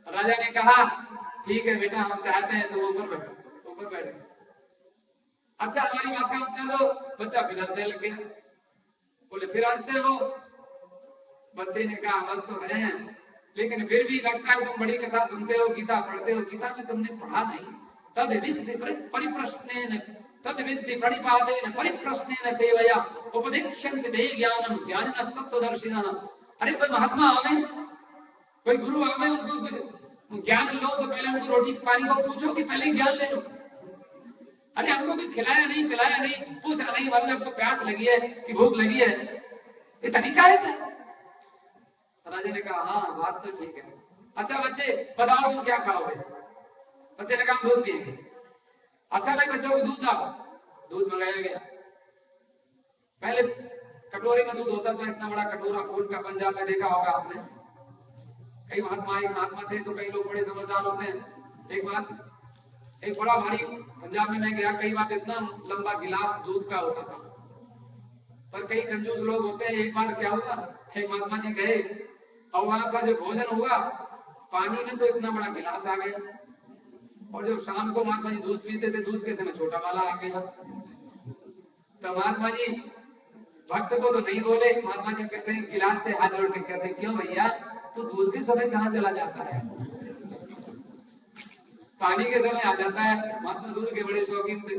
राजा ने कहा ठीक है बेटा, हम चाहते हैं तो ऊपर बैठे। अच्छा हमारी बात का उत्तर दो। बच्चा फिर हंसने लग गया। बोले फिर हंसते हो? बच्चे ने कहा हंस तो रहे हैं, लेकिन फिर भी लगता है तुम बड़ी कथा सुनते हो, गीता पढ़ते हो। गीता में तुमने पढ़ा नहीं, तद्विद्धि परिप्रश्नेन सेवया उपदिश्यन्ते ते ज्ञानम ज्ञानिनस्तत्त्वदर्शिनः। अरे कोई महात्मा आवे, कोई गुरु आवे, उनको कुछ ज्ञान लो तो पहले उनको रोटी पानी को पूछो कि पहले ज्ञान ले लो। अरे हमको कुछ खिलाया नहीं, पिलाया नहीं, पूछा नहीं, मतलब आपको प्यास लगी है कि भूख लगी है, ये तरीका है क्या? राजा ने कहा हाँ बात तो ठीक है। अच्छा बच्चे बताओ तुम क्या खाओगे? बच्चे ने कहा दूध पिएंगे। अच्छा भाई बच्चों को दूध लाओ। दूध मंगाया गया। पहले कटोरे में दूध होता था, इतना बड़ा कटोरा फूल का, पंजाब में देखा होगा आपने। कई महात्मा थे तो कई लोग बड़े समझदार होते हैं। एक बड़ा भारी, पंजाब में मैं गया कई बार, इतना लंबा गिलास दूध का होता था। पर कई कंजूस लोग होते हैं। एक बार क्या हुआ, एक महात्मा जी गए और वहां का जो भोजन हुआ, पानी में तो इतना बड़ा गिलास आ गया, और जब शाम को महात्मा जी दूध पीते थे, दूध के समय छोटा वाला आ गया। तो महात्मा जी भक्त को तो नहीं बोले। महात्मा जी कहते हैं, गिलास से हाथ जोड़ के कहते हैं, क्यों भैया तो दूध के समय कहाँ चला जाता है, पानी के समय आ जाता है। महात्मा दूध के बड़े शौकीन थे।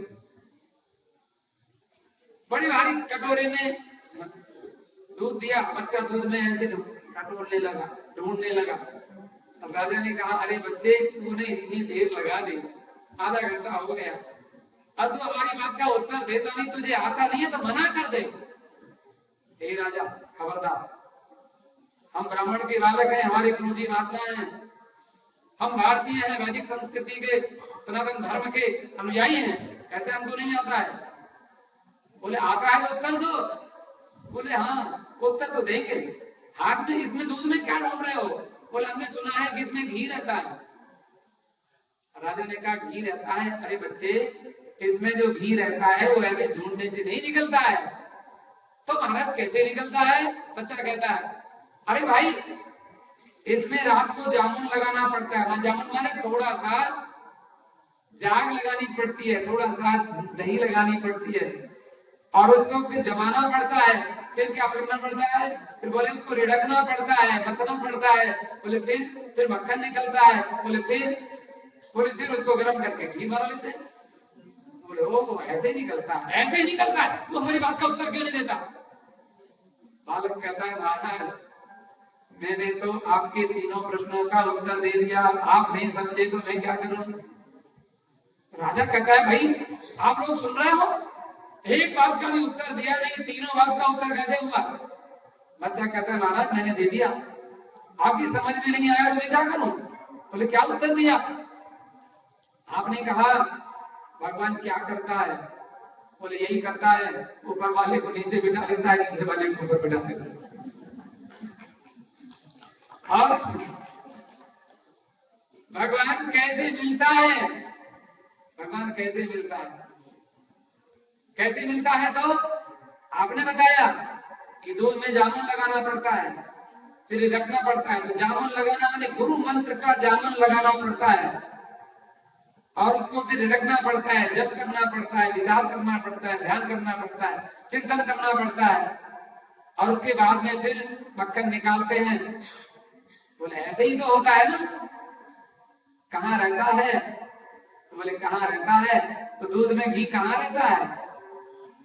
बड़ी भारी कटोरे में दूध दिया, बच्चा दूध में ऐसे टटोलने लगा, ढूंढने लगा। अब राजा ने कहा अरे बच्चे तूने इतनी देर लगा दी, आधा घंटा हो गया, अब तो हमारी बात का उत्तर देता नहीं, तुझे आता नहीं है तो मना कर दे। हे राजा खबरदार, हम ब्राह्मण के बालक हैं, हमारे गुरु जी महात्मा हैं, हम भारतीय हैं, वैदिक संस्कृति के, सनातन धर्म के अनुयायी हैं, कैसे हमको नहीं आता है? बोले आता है तो उत्तर दो। बोले हाँ उत्तर तो देंगे, हाथ में इसमें दूध में क्या ढूंढ रहे हो? बोले हमने सुना है कि इसमें घी रहता है। राजा ने कहा घी रहता है? अरे बच्चे इसमें जो घी रहता है वो ऐसे ढूंढने से नहीं निकलता है। तो महाराज कैसे निकलता है? बच्चा कहता है अरे भाई इसमें रात को जामुन लगाना पड़ता है। जामुन माने थोड़ा सा जाग लगानी पड़ती है, थोड़ा सा दही लगानी पड़ती है, और उसको फिर जमाना पड़ता है। फिर क्या करना पड़ता है? फिर बोले उसको रिड़कना पड़ता है, मथना पड़ता है। बोले फिर मक्खन निकलता है। बोले फिर उसको गर्म करके घी भर लेते हैं। बोले ओ ऐसे निकलता है, ऐसे निकलता है, तो हमारी बात का उत्तर क्यों नहीं देता? बालक कहता है महाराज मैंने तो आपके तीनों प्रश्नों का उत्तर दे दिया, आप नहीं समझे तो मैं क्या करूं? राजा कहता है भाई आप लोग सुन रहे हो, एक बात का भी उत्तर दिया नहीं, तीनों बात का उत्तर कैसे हुआ? बच्चा कहता है महाराज मैंने दे दिया, आपकी समझ में नहीं आया तो मैं क्या करूं? बोले क्या उत्तर दिया? आपने कहा भगवान क्या करता है? बोले यही करता है, ऊपर वाले को नीचे बिठा देता है, नीचे वाले को ऊपर बिठा देता है। और भगवान कैसे मिलता है? भगवान कैसे मिलता है? कैसे मिलता है? तो आपने बताया कि दूध में जामुन लगाना पड़ता है, फिर रखना पड़ता है। तो जामुन लगाना मैंने गुरु मंत्र का जामुन लगाना पड़ता है और उसको फिर रखना पड़ता है, जप करना पड़ता है, विचार करना पड़ता है, ध्यान करना पड़ता है, चिंतन करना पड़ता है और उसके बाद में फिर मक्खन निकालते हैं। बोले ऐसे ही तो होता है ना, कहाँ रहता है? तो बोले कहाँ रहता है? तो दूध में घी कहाँ रहता है?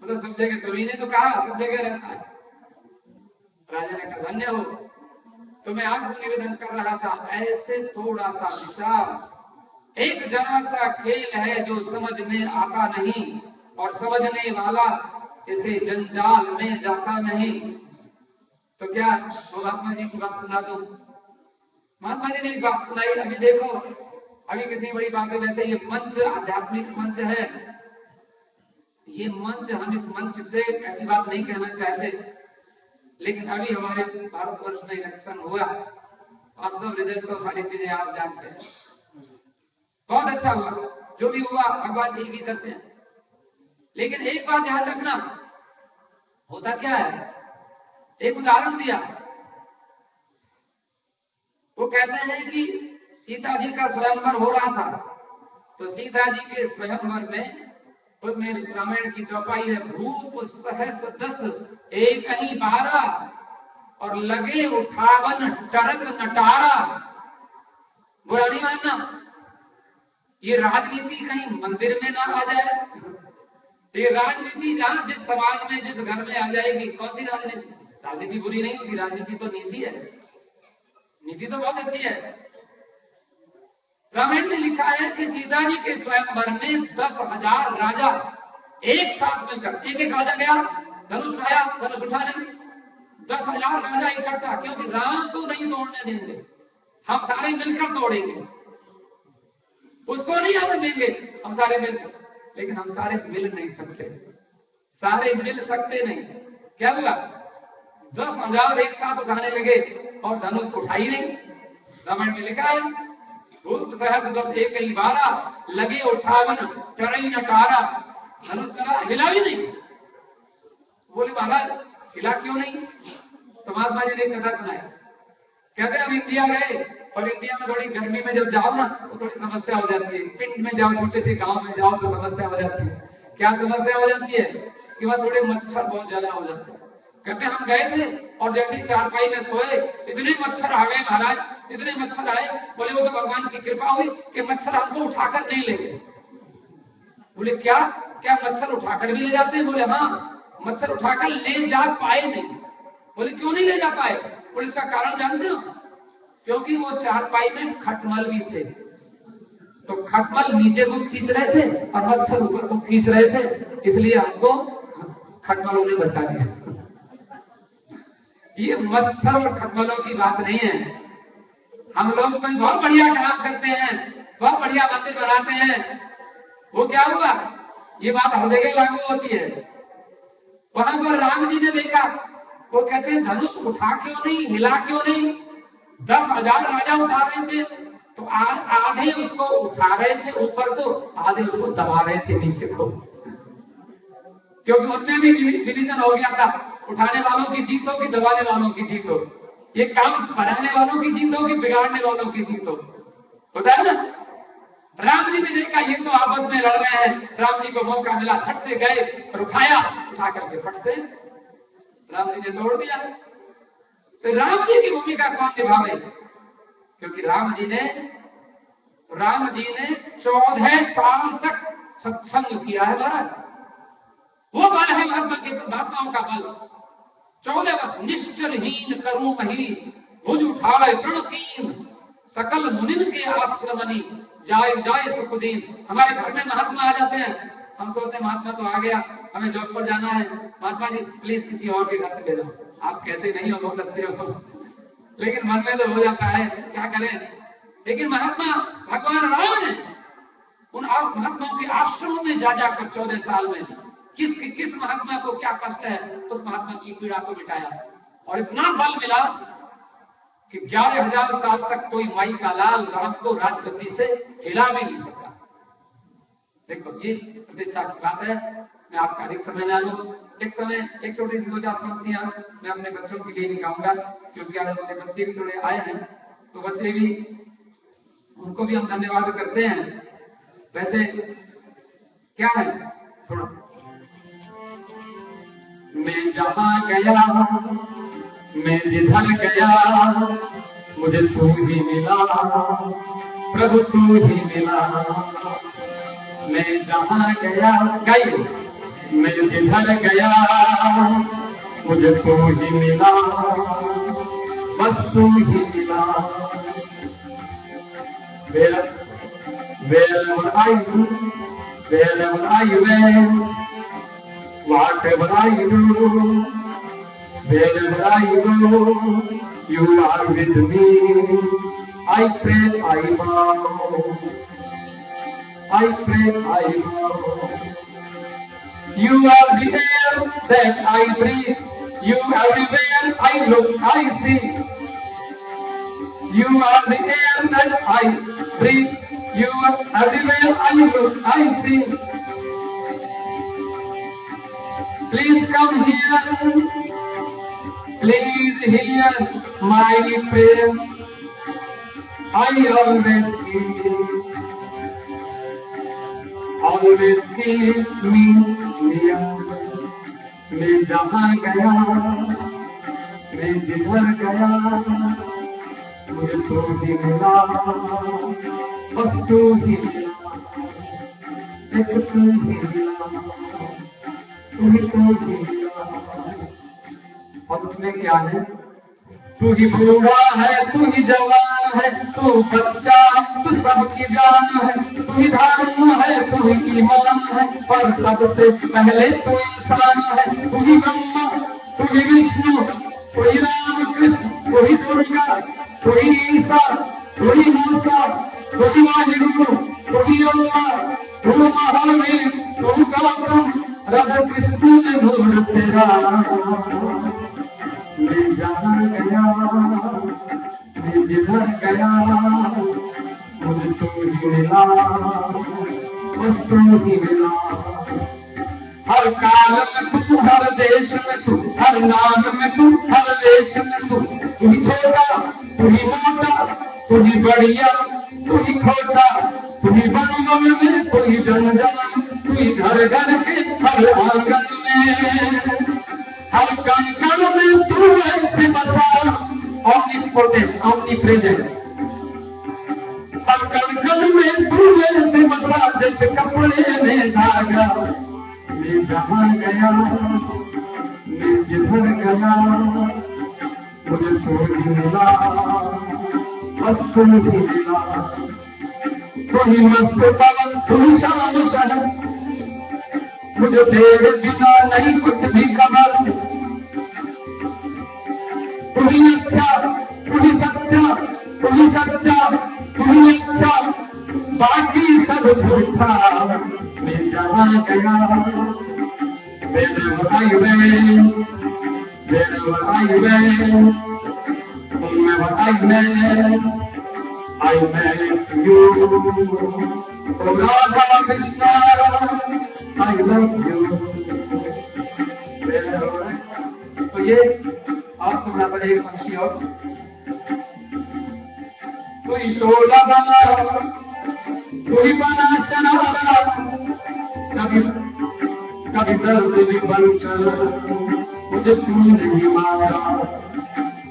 मतलब सब जगह, तुम्ही ने तो कहा सब जगह रहता है। राजा ने कहा धन्य हो, तो मैं आपको निवेदन कर रहा था, ऐसे थोड़ा सा विचार, एक जरा सा खेल है जो समझ में आता नहीं और समझने वाला इसे जंजाल में जाता नहीं। तो क्या महात्मा जी की बात सुना दो? महात्मा जी ने एक बात सुनाई। अभी देखो, अभी कितनी बड़ी बात है। वैसे ये मंच आध्यात्मिक मंच है, ये मंच, हम इस मंच से ऐसी बात नहीं कहना चाहते, लेकिन अभी हमारे भारतवर्ष में इलेक्शन हुआ और सब रिजल्ट तो सारी चीजें आप जानते हैं। बहुत अच्छा हुआ, जो भी हुआ भगवान ठीक ही करते हैं। लेकिन एक बात ध्यान रखना, होता क्या है, एक उदाहरण दिया। वो कहते हैं कि सीता जी का स्वयंवर हो रहा था, तो सीता जी के स्वयंवर में, उसमें रामायण की चौपाई है, रूप सहस 10 एक ही 12 और लगे 58 टरक नटारा। बुरा नहीं मानना, ये राजनीति कहीं मंदिर में ना आ जाए। ये राजनीति जहां जिस समाज में, जिस घर में आ जाएगी, कौन सी राजनीति? राजनीति बुरी नहीं होती, राजनीति तो नीति है, नीति तो बहुत अच्छी है। रामायण में लिखा है कि सीता जी के स्वयंवर में 10,000 राजा एक साथ मिलकर, एक एक राजा गया, धनुष उठाया, धनुष उठा नहीं, 10,000 राजा इकट्ठा, क्योंकि राम तो नहीं तोड़ने देंगे, हम सारे मिलकर तोड़ेंगे, उसको नहीं आने देंगे, हम सारे मिलकर। लेकिन हम सारे मिल नहीं सकते, सारे मिल सकते नहीं। क्या हुआ? 10,000 एक साथ उठाने लगे और धनुष उठाई नहीं। रामायण में लिखा है, रूप सहस 10 एक ही 12 लगे 58 टरई नटारा। धनुष करा, हिला भी नहीं। बोले महाराज हिला क्यों नहीं? तो महात्मा जी ने कथा सुनाई। कहते हम इंडिया गए और इंडिया में थोड़ी गर्मी में जब जाओ ना तो थोड़ी समस्या हो जाती है। पिंड में जाओ, छोटे से गांव में जाओ तो समस्या हो जाती है। क्या समस्या हो जाती है? कि वहां थोड़े मच्छर बहुत ज्यादा हो जाते हैं। कहते हम गए थे और जैसे चारपाई में सोए, इतने मच्छर आ गए महाराज, इतने मच्छर आए। बोले वो तो भगवान की कृपा हुई कि मच्छर हमको उठाकर नहीं ले गए। बोले क्या क्या मच्छर उठाकर भी ले जाते हैं? बोले हाँ, मच्छर उठाकर ले जा पाए नहीं। बोले क्यों नहीं ले जा पाए? बोले इसका कारण जानते हो? क्योंकि वो चारपाई में खटमल भी थे, तो खटमल नीचे को खींच रहे थे और मच्छर ऊपर को खींच रहे थे, इसलिए हमको खटमलों ने बचा दिया। ये मच्छर और खटमलों की बात नहीं है। हम लोग कोई बहुत बढ़िया काम करते हैं, बहुत बढ़िया मंदिर बनाते हैं, वो क्या हुआ? ये बात हर जगह लागू होती है। वहां पर राम जी ने देखा, वो कहते हैं धनुष उठा क्यों नहीं, हिला क्यों नहीं? 10,000 राजा उठा रहे थे, तो आधे उसको उठा रहे थे ऊपर को, आधे उसको दबा रहे थे नीचे को, क्योंकि उनमें भी डिवीजन हो गया था। उठाने वालों की जीत हो कि दबाने वालों की जीत हो, ये काम बनाने वालों की जीत हो कि बिगाड़ने वालों की जीत हो, होता है ना। राम जी ने देखा ये तो आपस में लड़ रहे हैं, राम जी को मौका मिला, फट से गए और उठाया, उठा करके फट से राम जी ने तोड़ दिया। तो राम जी की भूमिका कौन निभावे? क्योंकि राम जी ने 14 साल तक सत्संग किया है महाराज। वो बल है महात्माओं का बल। 14 वर्ष निश्चलहीन करूं मही, भुज उठावे प्रणकीन, सकल मुनिन के आश्रमनी, जाए जाए सुखदीन। हमारे घर में महात्मा आ जाते हैं, हम सोचते हैं महात्मा तो आ गया, हमें जॉब पर जाना है, महात्मा जी प्लीज किसी और के घर से भेजो। आप कहते नहीं हो, बहुत अच्छे हो, लेकिन मन में तो हो जाता है, क्या करें। लेकिन महात्मा भगवान राम ने उन महात्माओं के आश्रमों में जा जाकर 14 साल में किस महात्मा को क्या कष्ट है, उस महात्मा की पीड़ा को मिटाया। और इतना बल मिला कि 11,000 साल तक कोई माई का लाल राम को राजगद्दी से हिला भी नहीं सका। देखो ये प्रतिष्ठा की बात है। मैं आपका अधिक समय ना लूं। एक छोटी सी 2-4 पंक्तियां मैं अपने बच्चों के लिए निकालूंगा, क्योंकि आज अपने बच्चे भी थोड़े आए हैं, तो बच्चे भी, उनको भी हम धन्यवाद करते हैं। वैसे क्या है, थोड़ा मैं जहां गया, मैं जिधर गया, मुझे तू ही मिला, प्रभु तू ही मिला। मैं जहां गया, गाइए, मैं जिधर गया, मुझे तू ही मिला, बस तू ही मिला। Wherever I go, wherever I went, whatever I do, wherever I go, you are with me. I pray, I bow. I pray, I bow. You are the air that I breathe. You everywhere I look, I see. You are the air that I breathe. You are everywhere I look, I see. Please come here. Please hear my prayer. I always keep me near. मैं जहाँ गया, मैं जिधर गया, मुझे तू ही मिला, बस तू ही मिला, एक तू ही मिला, तू ही मिला। और उसमें क्या है, तू ही बूढ़ा है, तू ही जवान है, तू बच्चा, तू सबकी जान है, तू ही धर्म है, तू ही ईमान है, पर सबसे पहले तू इंसान है। तू ही ब्रह्मा, तू ही विष्णु, तू ही राम कृष्ण, तू ही दुर्गा, तू ही ईसा, तू ही मूसा, तू ही वाहिगुरु, तू ही अल्लाह, तू महावीर, तू गौतम, राधा कृष्ण ने नूर तेरा। मैं जहाँ गया, मैं जिधर गया, मुझे तू ही मिला, बस तू ही मिला। हर काल में तू, हर देश में तू, हर नाम में तू, हर देश में तू। तू ही छोटा, तू ही मोटा, तू ही बढ़िया, तू ही खोटा, तू ही वन में, तू ही जन जन, तू ही घर घर के हर आंगन में, हर कण कण में तू ऐसे बसा, omnipotent, omnipresent। हर कण कण में तू ऐसे बसा, जैसे कपड़े में धागा। मैं जहाँ गया, मैं जिधर गया, मुझे तू ही मिला, बस तू ही मिला। तू ही मस्त पवन, तू ही शाम शहर, मुझे तेरे बिना नहीं कुछ भी खबर। तू ही अच्छा, तू ही सच्चा, तू ही सच्चा, तू ही अच्छा, बाकी सब झूठा। मैं जहाँ गया, wherever I went, wherever I went, whomever I met, I met you. Oh Radha Krishna, I love you. तो ये आपको यहाँ पर एक पंक्ति और, तू ही शोला बना, तू ही बना शनारा, कभी दर्द भी बनकर मुझे तू नहीं मारा।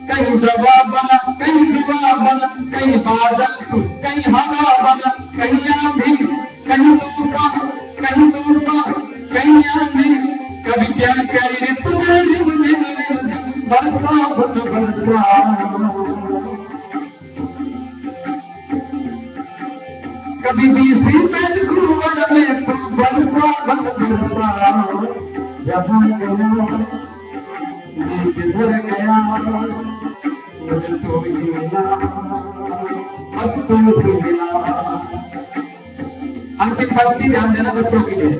कहीं दवा बना, कहीं दुआ बना, कहीं बादल तू, कहीं हवा बना, कहीं आंधी, कहीं तूफान, कहीं तूफान, कहीं आंधी। कभी क्या करे तुझे बरसा खुद बरसा। कभी भी सीमेंट कुआं में तू बरसा बरसा। जहाँ गया, मैं जिधर गया, मुझे तू ही मिला, बस तू ही मिला। अंतिम पंक्ति ध्यान देना बच्चों के लिए।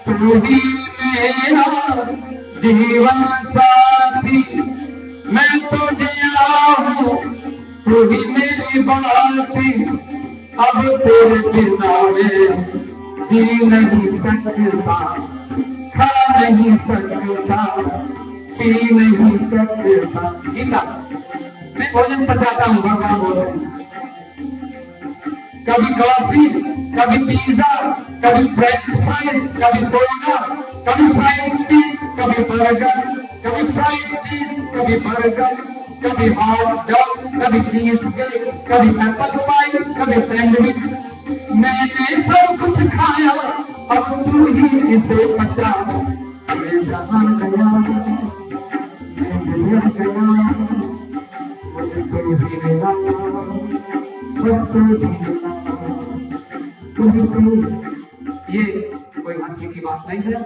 तू ही मेरा जीवन साथी, मैं तो जिया हूँ, तू ही मेरी बाती। अब तेरे बिना में पी नहीं सकता, खा नहीं सकता, पी नहीं सकता। गीता, मैं भोजन पचाता हूँ, भगवान बोल रहे हैं। कभी कॉफी, कभी पिज्जा, कभी फ्रेंच फ्राइज, कभी सोडा, कभी फ्राइड चीज, कभी बर्गर, कभी फ्राइड चीज, कभी बर्गर, कभी हॉट डॉग, कभी चीज केक, कभी एप्पल पाई, कभी सैंडविच। मैंने सब कुछ खाया, अब तू ही इसे पचा। मैं जहाँ गया, मैं जिधर गया, मुझे तू ही मिला, बस तू ही मिला। ये कोई हंसी की बात नहीं है।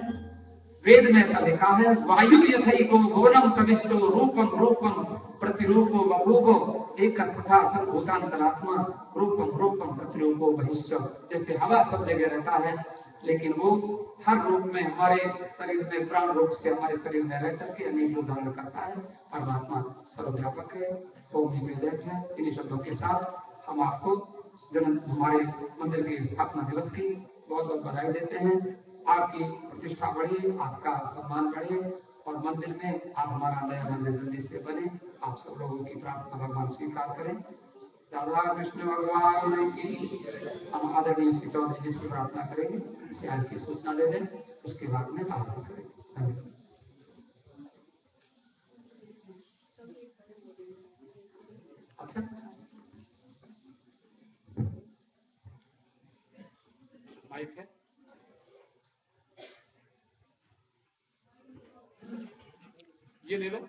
वेद में ऐसा लिखा है, वायु यथैको घोरम प्रविष्टो रूपम रूपम प्रतिरूपो बभूवो एक तथा सर्वभूतांतरात्मा रूपम रूपम प्रतिरूपो बहिश्च। जैसे हवा सब जगह रहता है, लेकिन वो हर रूप में हमारे शरीर में प्राण रूप से हमारे शरीर में रह करके अनेक रूप धारण करता है। परमात्मा सर्वव्यापक है, ओम ही वेद है। इन्हीं शब्दों के साथ हम आपको हमारे मंदिर की स्थापना दिवस की बहुत बहुत बधाई देते हैं। आपकी प्रतिष्ठा बढ़े, आपका सम्मान बढ़े और मंदिर में आप हमारा नया मंदिर जल्दी से बने। आप सब लोगों की प्रार्थना भगवान स्वीकार करें। राधा कृष्ण भगवान की। हम आदरणीय श्री चौधरी जी से प्रार्थना करेंगे कि आज की सूचना दे दें, उसके बाद में आरंभ करें। धन्यवाद। अच्छा, माइक है, ये ले लो।